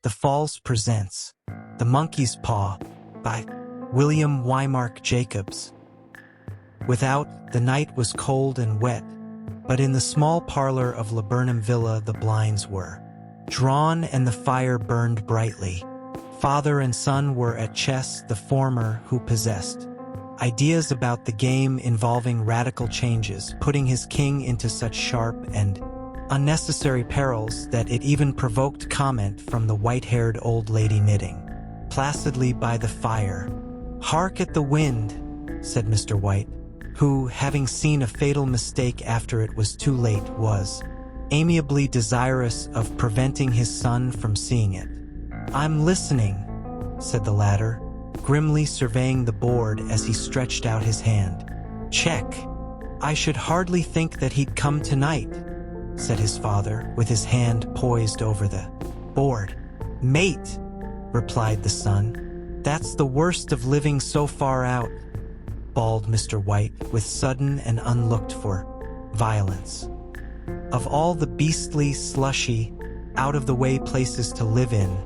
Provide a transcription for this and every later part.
The Falls presents The Monkey's Paw by W.Jacobs. Without, the night was cold and wet, but in the small parlor of Laburnum Villa the blinds were drawn and the fire burned brightly. Father and son were at chess, the former who possessed ideas about the game involving radical changes, putting his king into such sharp and unnecessary perils that it even provoked comment from the white-haired old lady knitting placidly by the fire. "Hark at the wind," said Mr. White, who, having seen a fatal mistake after it was too late, was amiably desirous of preventing his son from seeing it. "I'm listening," said the latter, grimly surveying the board as he stretched out his hand. "Check. I should hardly think that he'd come tonight," said his father, with his hand poised over the board. "Mate," replied the son, "that's the worst of living so far out," bawled Mr. White with sudden and unlooked-for violence. "Of all the beastly, slushy, out-of-the-way places to live in,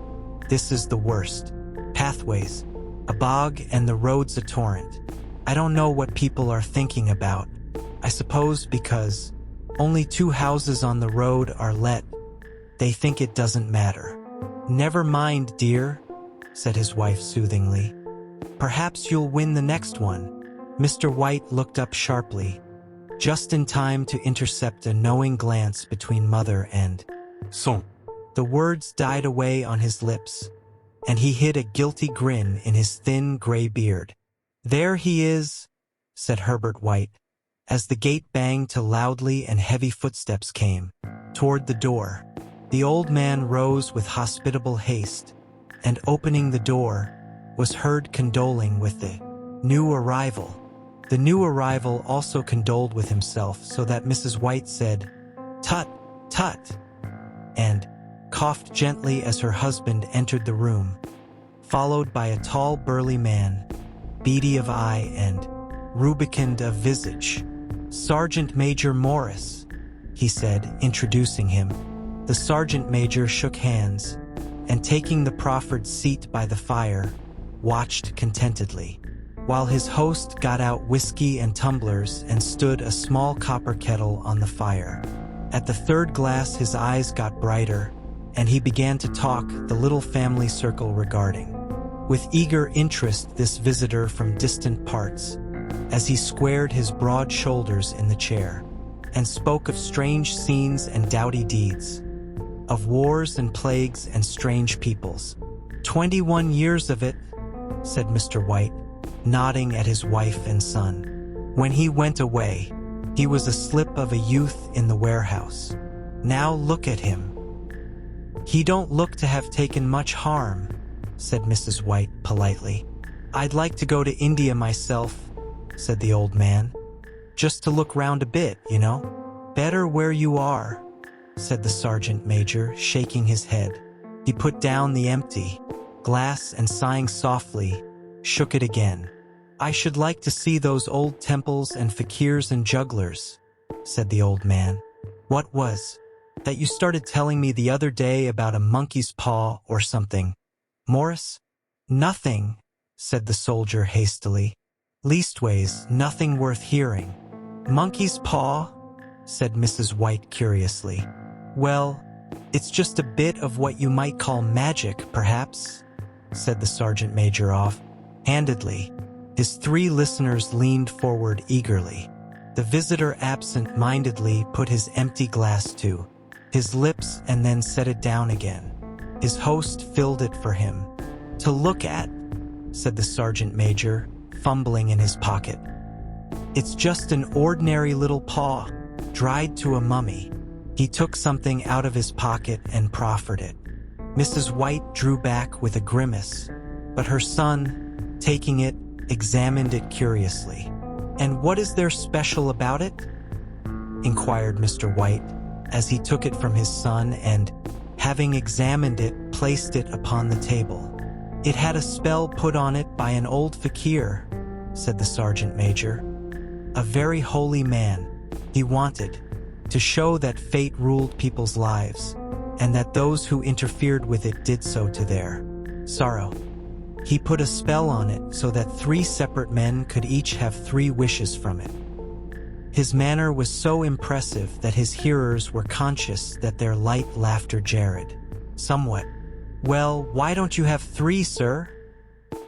this is the worst. Pathways, a bog, and the roads a torrent. I don't know what people are thinking about. I suppose because only 2 houses on the road are let, they think it doesn't matter." "Never mind, dear," said his wife soothingly. "Perhaps you'll win the next one." Mr. White looked up sharply, just in time to intercept a knowing glance between mother and son. The words died away on his lips, and he hid a guilty grin in his thin gray beard. "There he is," said Herbert White, as the gate banged to loudly and heavy footsteps came toward the door. The old man rose with hospitable haste, and opening the door, was heard condoling with the new arrival. The new arrival also condoled with himself, so that Mrs. White said, "Tut, tut," and coughed gently as her husband entered the room, followed by a tall burly man, beady of eye and rubicund of visage. "Sergeant Major Morris," he said, introducing him. The sergeant major shook hands, and taking the proffered seat by the fire, watched contentedly, while his host got out whiskey and tumblers and stood a small copper kettle on the fire. At the 3rd glass his eyes got brighter, and he began to talk the little family circle regarding, with eager interest, this visitor from distant parts, as he squared his broad shoulders in the chair, and spoke of strange scenes and doughty deeds, of wars and plagues and strange peoples. 21 years of it," said Mr. White, nodding at his wife and son. "When he went away, he was a slip of a youth in the warehouse. Now look at him." "He don't look to have taken much harm," said Mrs. White politely. "I'd like to go to India myself," said the old man. "Just to look round a bit, you know." "Better where you are," said the sergeant major, shaking his head. He put down the empty glass and, sighing softly, shook it again. "I should like to see those old temples and fakirs and jugglers," said the old man. "What was that you started telling me the other day about a monkey's paw or something, Morris?" "Nothing," said the soldier hastily. "Leastways, nothing worth hearing." "Monkey's paw?" said Mrs. White curiously. "Well, it's just a bit of what you might call magic, perhaps," said the sergeant major off-handedly. His 3 listeners leaned forward eagerly. The visitor absent-mindedly put his empty glass to his lips and then set it down again. His host filled it for him. "To look at," said the sergeant major, fumbling in his pocket. "It's just an ordinary little paw, dried to a mummy." He took something out of his pocket and proffered it. Mrs. White drew back with a grimace, but her son, taking it, examined it curiously. "And what is there special about it?" inquired Mr. White, as he took it from his son and, having examined it, placed it upon the table. "It had a spell put on it by an old fakir," said the sergeant major. "A very holy man. He wanted to show that fate ruled people's lives. and that those who interfered with it did so to their sorrow. He put a spell on it so that 3 separate men could each have 3 wishes from it. His manner was so impressive that his hearers were conscious that their light laughter jarred somewhat. "Well, why don't you have 3, sir?"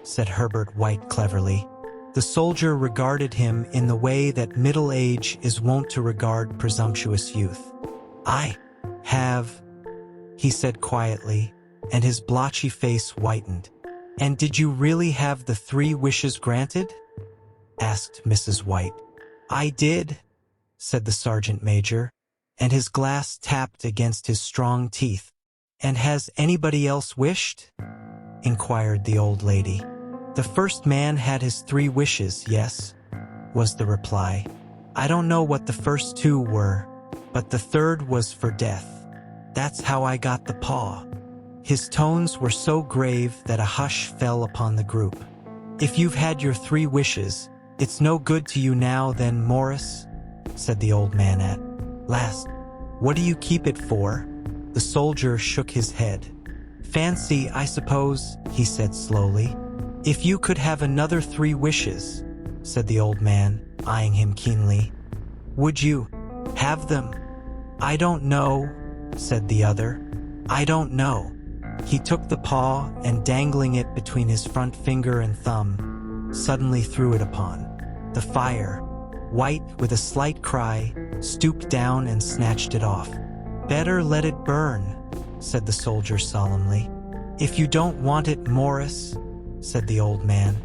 said Herbert White cleverly. The soldier regarded him in the way that middle age is wont to regard presumptuous youth. "I have," he said quietly, and his blotchy face whitened. "And did you really have the 3 wishes granted?" asked Mrs. White. "I did," said the sergeant major, and his glass tapped against his strong teeth. "And has anybody else wished?" inquired the old lady. "The first man had his 3 wishes, yes," was the reply. "I don't know what the first 2 were, but the 3rd was for death. That's how I got the paw." His tones were so grave that a hush fell upon the group. "If you've had your 3 wishes, it's no good to you now then, Morris," said the old man at last. "What do you keep it for?" The soldier shook his head. "Fancy, I suppose," he said slowly. "If you could have another 3 wishes," said the old man, eyeing him keenly, "would you have them?" "I don't know," said the other. "I don't know." He took the paw and, dangling it between his front finger and thumb, suddenly threw it upon the fire. White, with a slight cry, stooped down and snatched it off. "Better let it burn," said the soldier solemnly. "If you don't want it, Morris," said the old man,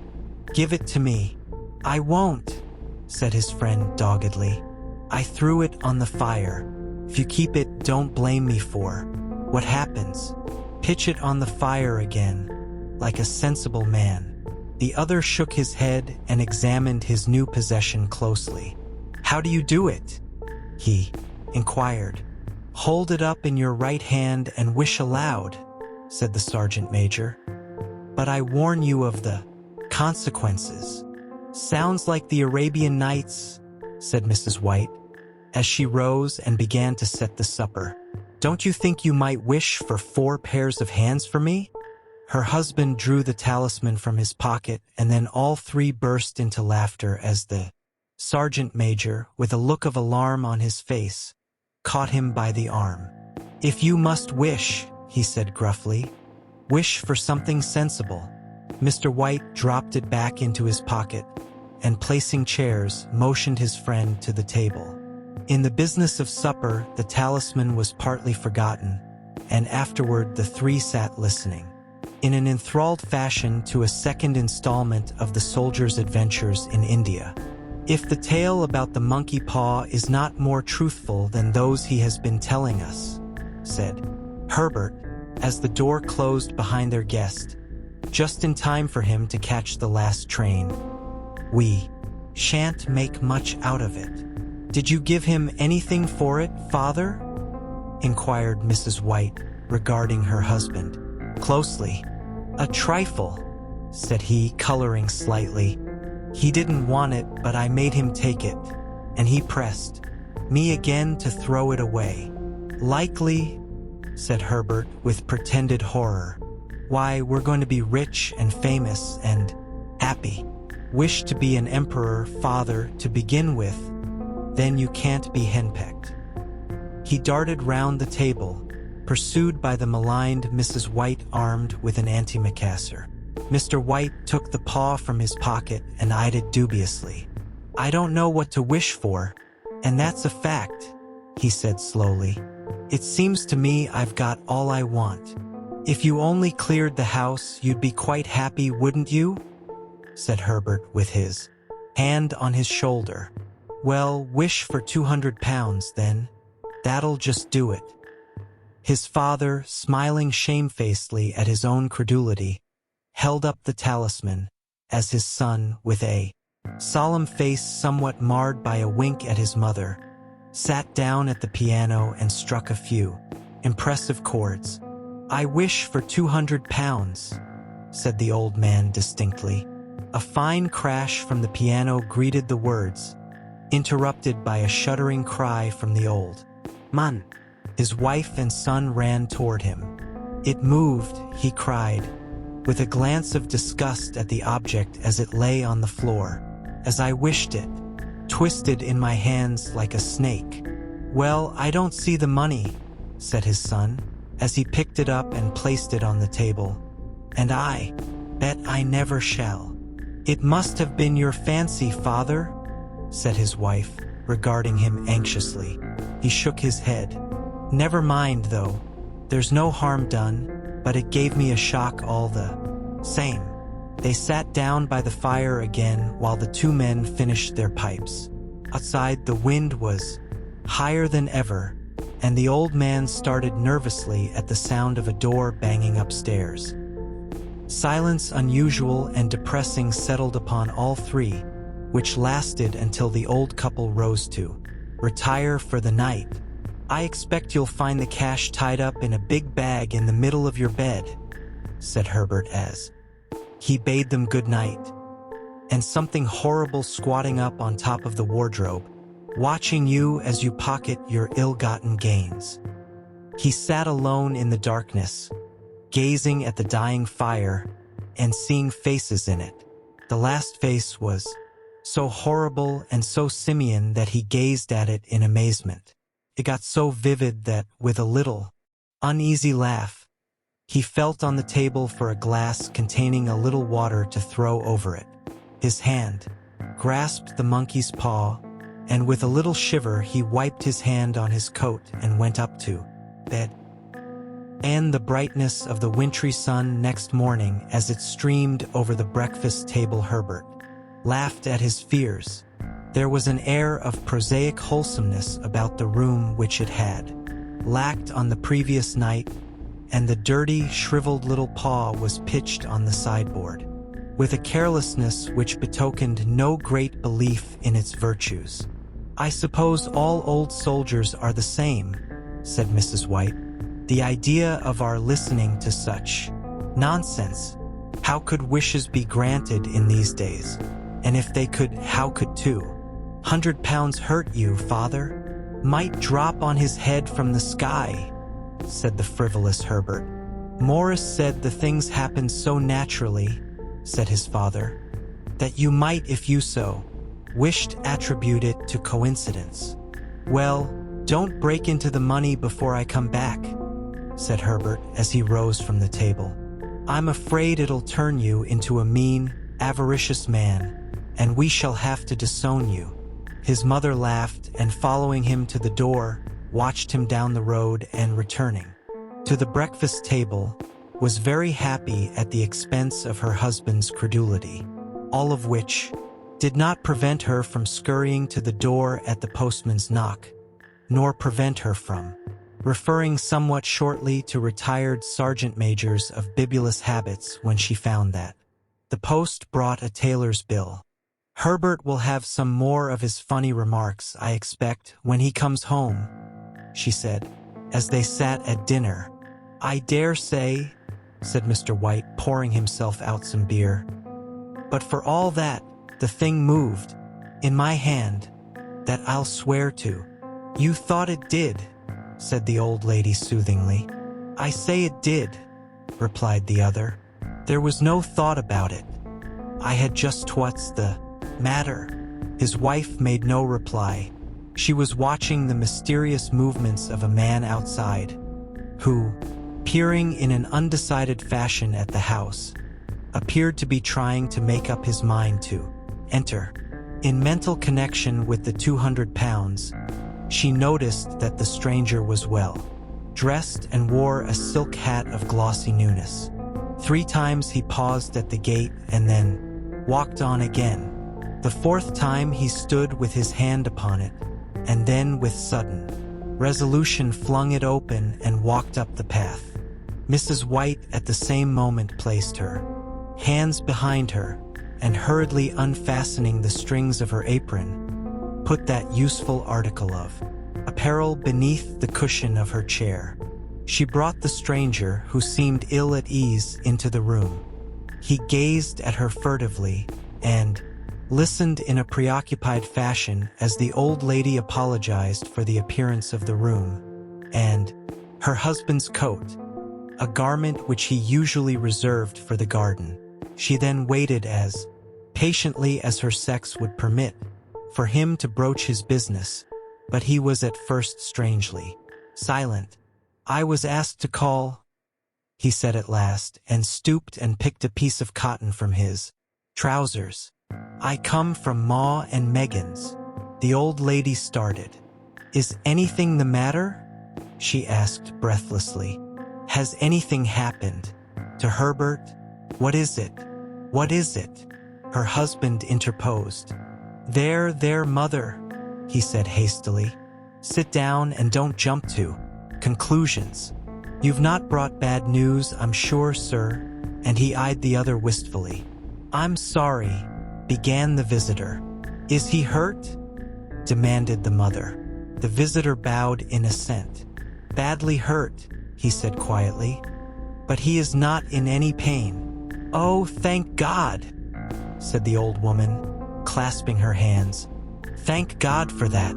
"give it to me." "I won't," said his friend doggedly. "I threw it on the fire. If you keep it, don't blame me for what happens. Pitch it on the fire again, like a sensible man." The other shook his head and examined his new possession closely. "How do you do it?" he inquired. "Hold it up in your right hand and wish aloud," said the sergeant major. "But I warn you of the consequences." "Sounds like the Arabian Nights," said Mrs. White, as she rose and began to set the supper. "Don't you think you might wish for 4 pairs of hands for me?" Her husband drew the talisman from his pocket, and then all 3 burst into laughter as the sergeant major, with a look of alarm on his face, caught him by the arm. "If you must wish," he said gruffly, "wish for something sensible." Mr. White dropped it back into his pocket, and placing chairs, motioned his friend to the table. In the business of supper, the talisman was partly forgotten, and afterward the 3 sat listening, in an enthralled fashion, to a second installment of the soldier's adventures in India. "If the tale about the monkey paw is not more truthful than those he has been telling us," said Herbert, as the door closed behind their guest, just in time for him to catch the last train, "we shan't make much out of it." "Did you give him anything for it, father?" inquired Mrs. White, regarding her husband closely. "A trifle," said he, coloring slightly. "He didn't want it, but I made him take it, and he pressed me again to throw it away." "Likely," said Herbert with pretended horror. "Why, we're going to be rich and famous and happy. Wish to be an emperor, father, to begin with. Then you can't be henpecked." He darted round the table, pursued by the maligned Mrs. White armed with an antimacassar. Mr. White took the paw from his pocket and eyed it dubiously. "I don't know what to wish for, and that's a fact," he said slowly. "It seems to me I've got all I want." "If you only cleared the house, you'd be quite happy, wouldn't you?" said Herbert with his hand on his shoulder. "Well, wish for 200 pounds, then. That'll just do it." His father, smiling shamefacedly at his own credulity, held up the talisman, as his son, with a solemn face somewhat marred by a wink at his mother, sat down at the piano and struck a few impressive chords. "I wish for 200 pounds, said the old man distinctly. A fine crash from the piano greeted the words, interrupted by a shuddering cry from the old man. His wife and son ran toward him. "It moved," he cried, with a glance of disgust at the object as it lay on the floor, "as I wished it, twisted in my hands like a snake." "Well, I don't see the money," said his son, as he picked it up and placed it on the table. "And I bet I never shall." "It must have been your fancy, father," said his wife, regarding him anxiously. He shook his head. "Never mind, though. There's no harm done, but it gave me a shock all the same." They sat down by the fire again while the two men finished their pipes. Outside, the wind was higher than ever, and the old man started nervously at the sound of a door banging upstairs. Silence unusual and depressing settled upon all three, which lasted until the old couple rose to retire for the night. "I expect you'll find the cash tied up in a big bag in the middle of your bed," said Herbert as he bade them good night. "And something horrible squatting up on top of the wardrobe, watching you as you pocket your ill-gotten gains." He sat alone in the darkness, gazing at the dying fire and seeing faces in it. The last face was so horrible and so simian that he gazed at it in amazement. It got so vivid that, with a little uneasy laugh, he felt on the table for a glass containing a little water to throw over it. His hand grasped the monkey's paw, and with a little shiver he wiped his hand on his coat and went up to bed. And the brightness of the wintry sun next morning, as it streamed over the breakfast table, Herbert laughed at his fears. There was an air of prosaic wholesomeness about the room which it had lacked on the previous night, and the dirty, shriveled little paw was pitched on the sideboard, with a carelessness which betokened no great belief in its virtues. "I suppose all old soldiers are the same," said Mrs. White. "The idea of our listening to such nonsense! How could wishes be granted in these days? And if they could, how could £200 hurt you, father? Might drop on his head from the sky," said the frivolous Herbert. "Morris said the things happened so naturally," said his father, "that you might, if you so wished, attribute it to coincidence." "Well, don't break into the money before I come back," said Herbert as he rose from the table. "I'm afraid it'll turn you into a mean, avaricious man, and we shall have to disown you." His mother laughed, and following him to the door, watched him down the road and, returning to the breakfast table, was very happy at the expense of her husband's credulity, all of which did not prevent her from scurrying to the door at the postman's knock, nor prevent her from referring somewhat shortly to retired sergeant majors of bibulous habits when she found that the post brought a tailor's bill. "Herbert will have some more of his funny remarks, I expect, when he comes home," she said, as they sat at dinner. "I dare say," said Mr. White, pouring himself out some beer. "But for all that, the thing moved in my hand, that I'll swear to." "You thought it did," said the old lady soothingly. "I say it did," replied the other. "There was no thought about it. I had just what's the matter?" His wife made no reply. She was watching the mysterious movements of a man outside, who, peering in an undecided fashion at the house, appeared to be trying to make up his mind to enter. In mental connection with the £200, she noticed that the stranger was well dressed and wore a silk hat of glossy newness. 3 times he paused at the gate and then walked on again. The 4th time he stood with his hand upon it, and then with sudden resolution flung it open and walked up the path. Mrs. White at the same moment placed her hands behind her, and hurriedly unfastening the strings of her apron, put that useful article of apparel beneath the cushion of her chair. She brought the stranger, who seemed ill at ease, into the room. He gazed at her furtively, and listened in a preoccupied fashion as the old lady apologized for the appearance of the room. and her husband's coat, a garment which he usually reserved for the garden. She then waited as patiently as her sex would permit for him to broach his business, but he was at first strangely silent. "I was asked to call," he said at last, and stooped and picked a piece of cotton from his trousers. "I come from Ma and Megan's." The old lady started. "Is anything the matter?" she asked breathlessly. "Has anything happened to Herbert? What is it? What is it?" Her husband interposed. There, mother," he said hastily. "Sit down and don't jump to conclusions. You've not brought bad news, I'm sure, sir," and he eyed the other wistfully. "I'm sorry," began the visitor. "Is he hurt?" demanded the mother. The visitor bowed in assent. "Badly hurt," he said quietly, "but he is not in any pain." "Oh, thank God," said the old woman, clasping her hands. "Thank God for that.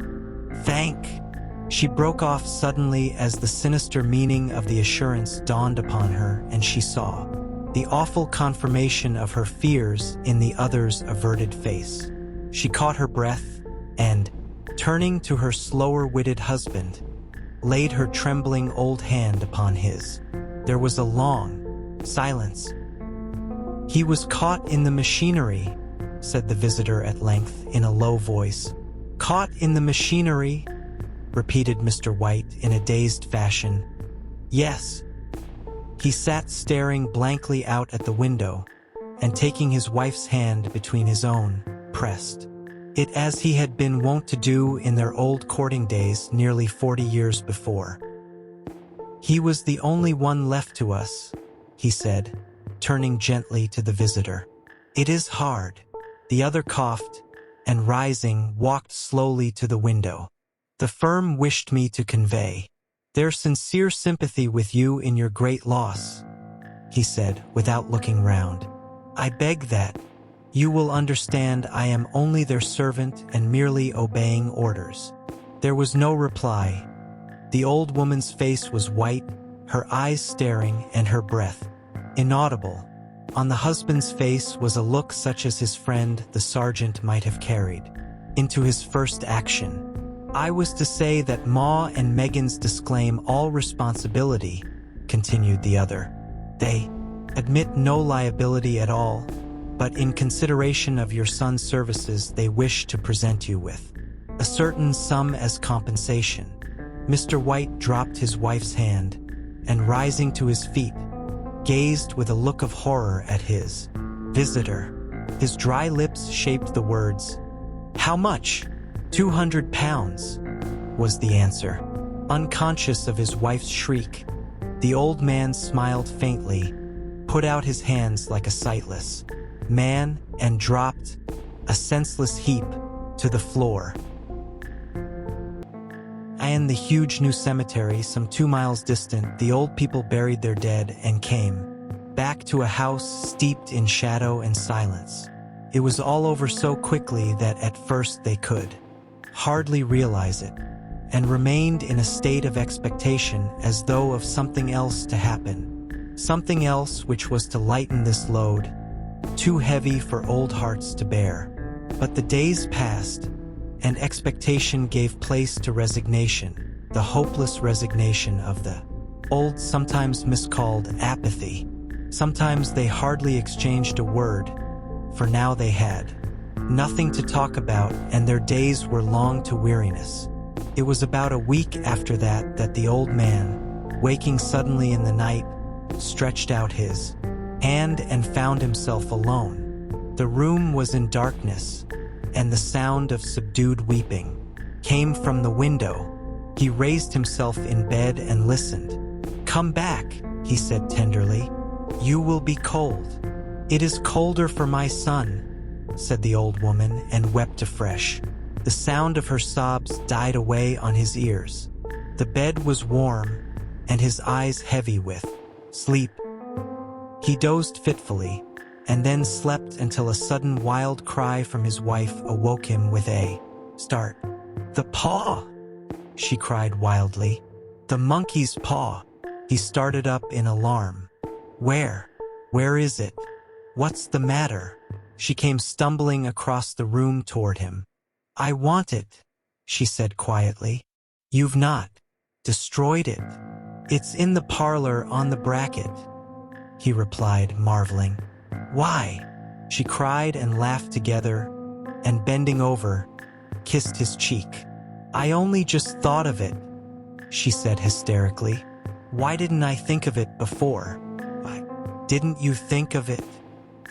Thank—" She broke off suddenly as the sinister meaning of the assurance dawned upon her, and she saw the awful confirmation of her fears in the other's averted face. She caught her breath and, turning to her slower-witted husband, laid her trembling old hand upon his. There was a long silence. "He was caught in the machinery," said the visitor at length in a low voice. "Caught in the machinery," repeated Mr. White in a dazed fashion. "Yes." He sat staring blankly out at the window, and taking his wife's hand between his own, pressed it as he had been wont to do in their old courting days nearly 40 years before. "He was the only one left to us," he said, turning gently to the visitor. "It is hard." The other coughed, and rising, walked slowly to the window. "The firm wished me to convey their sincere sympathy with you in your great loss," he said, without looking round. "I beg that you will understand I am only their servant and merely obeying orders." There was no reply. The old woman's face was white, her eyes staring, and her breath inaudible. On the husband's face was a look such as his friend, the sergeant, might have carried into his first action. "I was to say that Ma and Megan's disclaim all responsibility," continued the other. "They admit no liability at all, but in consideration of your son's services they wish to present you with a certain sum as compensation." Mr. White dropped his wife's hand, and rising to his feet, gazed with a look of horror at his visitor. His dry lips shaped the words, "How much?" £200, was the answer. Unconscious of his wife's shriek, the old man smiled faintly, put out his hands like a sightless man, and dropped, a senseless heap, to the floor. In the huge new cemetery, some 2 miles distant, the old people buried their dead and came back to a house steeped in shadow and silence. It was all over so quickly that at first they could hardly realize it, and remained in a state of expectation as though of something else to happen, something else which was to lighten this load, too heavy for old hearts to bear. But the days passed, and expectation gave place to resignation, the hopeless resignation of the old, sometimes miscalled apathy. Sometimes they hardly exchanged a word, for now they had nothing to talk about, and their days were long to weariness. It was about a week after that that the old man, waking suddenly in the night, stretched out his hand and found himself alone. The room was in darkness, and the sound of subdued weeping came from the window. He raised himself in bed and listened. "Come back," he said tenderly. "You will be cold." "It is colder for my son," said the old woman, and wept afresh. The sound of her sobs died away on his ears. The bed was warm, and his eyes heavy with sleep. He dozed fitfully, and then slept until a sudden wild cry from his wife awoke him with a start. "The paw!" she cried wildly. The monkey's paw. He started up in alarm. Where? Where is it? What's the matter? She came stumbling across the room toward him. I want it, she said quietly. You've not destroyed it. It's in the parlor on the bracket, he replied, marveling. Why? She cried and laughed together, and bending over, kissed his cheek. I only just thought of it, she said hysterically. Why didn't I think of it before? Why didn't you think of it?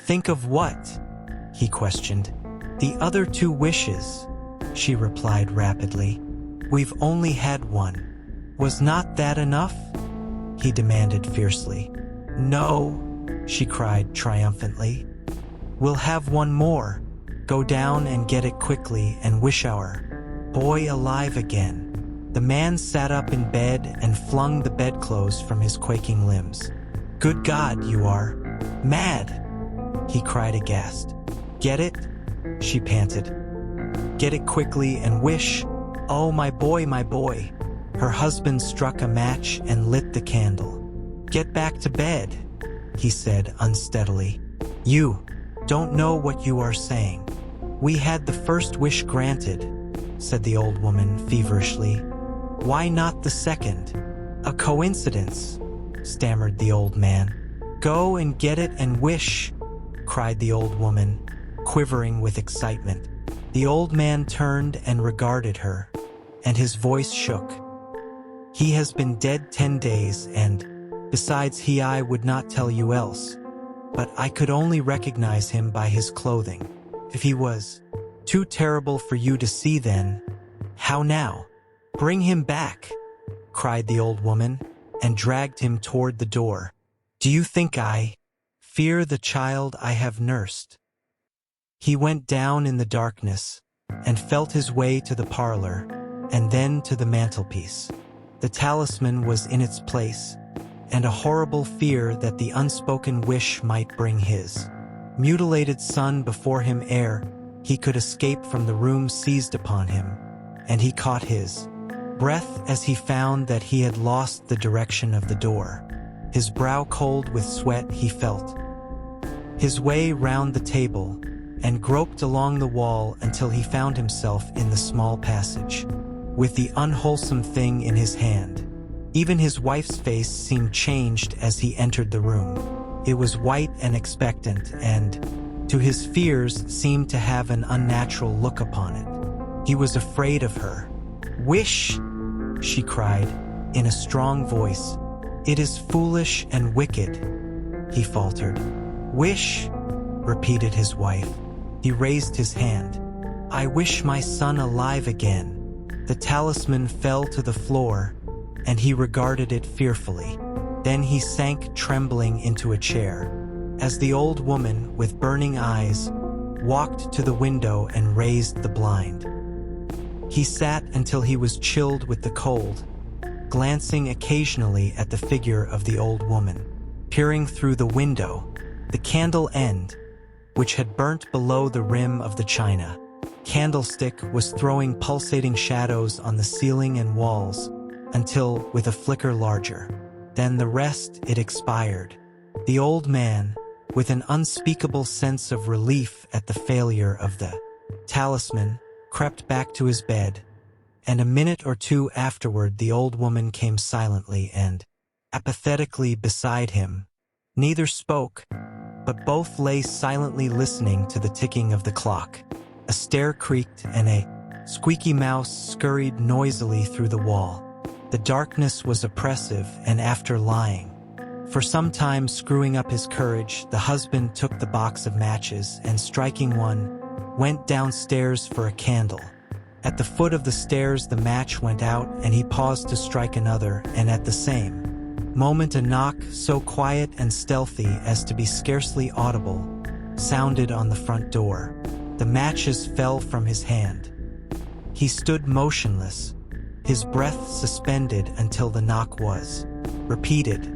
Think of what? He questioned. The other 2 wishes, she replied rapidly. We've only had one. Was not that enough? He demanded fiercely. No, she cried triumphantly. We'll have one more. Go down and get it quickly and wish our boy alive again. The man sat up in bed and flung the bedclothes from his quaking limbs. Good God, you are mad, he cried aghast. Get it? She panted. Get it quickly and wish. Oh, my boy, my boy. Her husband struck a match and lit the candle. Get back to bed, he said unsteadily. You don't know what you are saying. We had the first wish granted, said the old woman feverishly. Why not the second? A coincidence, stammered the old man. Go and get it and wish, cried the old woman, quivering with excitement. The old man turned and regarded her, and his voice shook. He has been dead 10 days, and, besides I would not tell you else. But I could only recognize him by his clothing. If he was too terrible for you to see then, how now? Bring him back, cried the old woman, and dragged him toward the door. Do you think I fear the child I have nursed? He went down in the darkness and felt his way to the parlor and then to the mantelpiece. The talisman was in its place, and a horrible fear that the unspoken wish might bring his mutilated son before him ere he could escape from the room seized upon him, and he caught his breath as he found that he had lost the direction of the door. His brow cold with sweat, he felt his way round the table and groped along the wall until he found himself in the small passage, with the unwholesome thing in his hand. Even his wife's face seemed changed as he entered the room. It was white and expectant, and, to his fears, seemed to have an unnatural look upon it. He was afraid of her. Wish, she cried, in a strong voice. It is foolish and wicked, he faltered. Wish, repeated his wife. He raised his hand. I wish my son alive again. The talisman fell to the floor, and he regarded it fearfully. Then he sank trembling into a chair, as the old woman, with burning eyes, walked to the window and raised the blind. He sat until he was chilled with the cold, glancing occasionally at the figure of the old woman. Peering through the window, the candle end, which had burnt below the rim of the china candlestick, was throwing pulsating shadows on the ceiling and walls, until, with a flicker larger than the rest, it expired. The old man, with an unspeakable sense of relief at the failure of the talisman, crept back to his bed, and a minute or two afterward the old woman came silently and apathetically beside him. Neither spoke, but both lay silently listening to the ticking of the clock. A stair creaked and a squeaky mouse scurried noisily through the wall. The darkness was oppressive, and after lying for some time screwing up his courage, the husband took the box of matches and, striking one, went downstairs for a candle. At the foot of the stairs the match went out, and he paused to strike another, and at the same moment a knock, so quiet and stealthy as to be scarcely audible, sounded on the front door. The matches fell from his hand. He stood motionless, his breath suspended until the knock was repeated.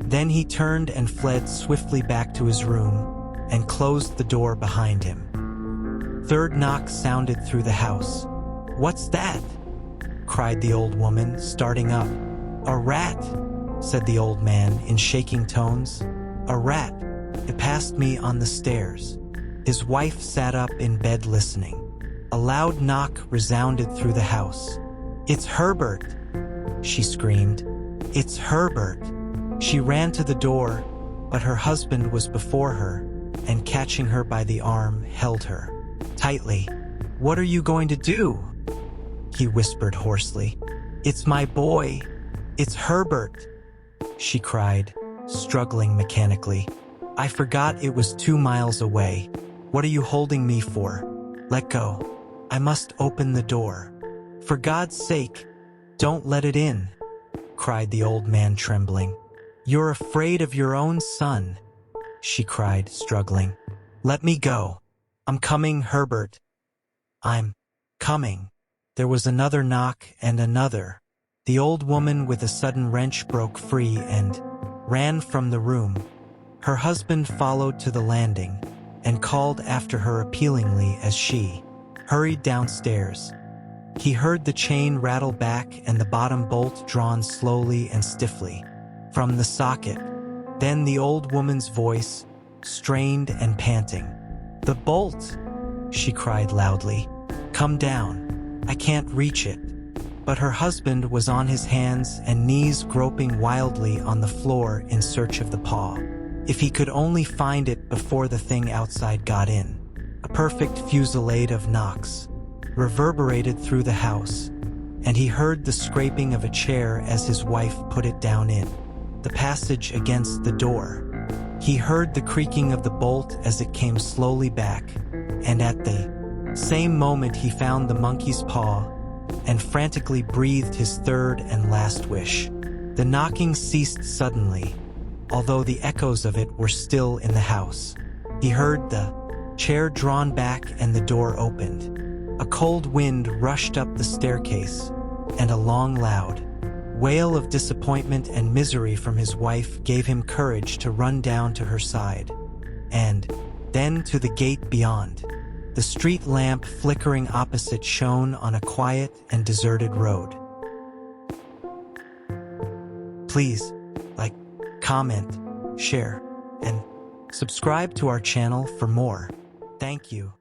Then he turned and fled swiftly back to his room and closed the door behind him. Third knock sounded through the house. "What's that?" cried the old woman, starting up. "A rat," said the old man in shaking tones. "A rat. It passed me on the stairs." His wife sat up in bed listening. A loud knock resounded through the house. "It's Herbert!" she screamed. "It's Herbert!" She ran to the door, but her husband was before her, and catching her by the arm, held her tightly. "What are you going to do?" he whispered hoarsely. "It's my boy. It's Herbert," she cried, struggling mechanically. "I forgot it was 2 miles away. What are you holding me for? Let go. I must open the door. For God's sake, don't let it in," cried the old man, trembling. "You're afraid of your own son," she cried, struggling. "Let me go. I'm coming, Herbert. I'm coming." There was another knock and another. The old woman with a sudden wrench broke free and ran from the room. Her husband followed to the landing and called after her appealingly as she hurried downstairs. He heard the chain rattle back and the bottom bolt drawn slowly and stiffly from the socket. Then the old woman's voice, strained and panting. "The bolt!" she cried loudly. "Come down. I can't reach it." But her husband was on his hands and knees groping wildly on the floor in search of the paw. If he could only find it before the thing outside got in. A perfect fusillade of knocks reverberated through the house, and he heard the scraping of a chair as his wife put it down in the passage against the door. He heard the creaking of the bolt as it came slowly back, and at the same moment he found the monkey's paw and frantically breathed his third and last wish. The knocking ceased suddenly, although the echoes of it were still in the house. He heard the chair drawn back and the door opened. A cold wind rushed up the staircase, and a long, loud wail of disappointment and misery from his wife gave him courage to run down to her side, and then to the gate beyond. The street lamp flickering opposite shone on a quiet and deserted road. Please like, comment, share, and subscribe to our channel for more. Thank you.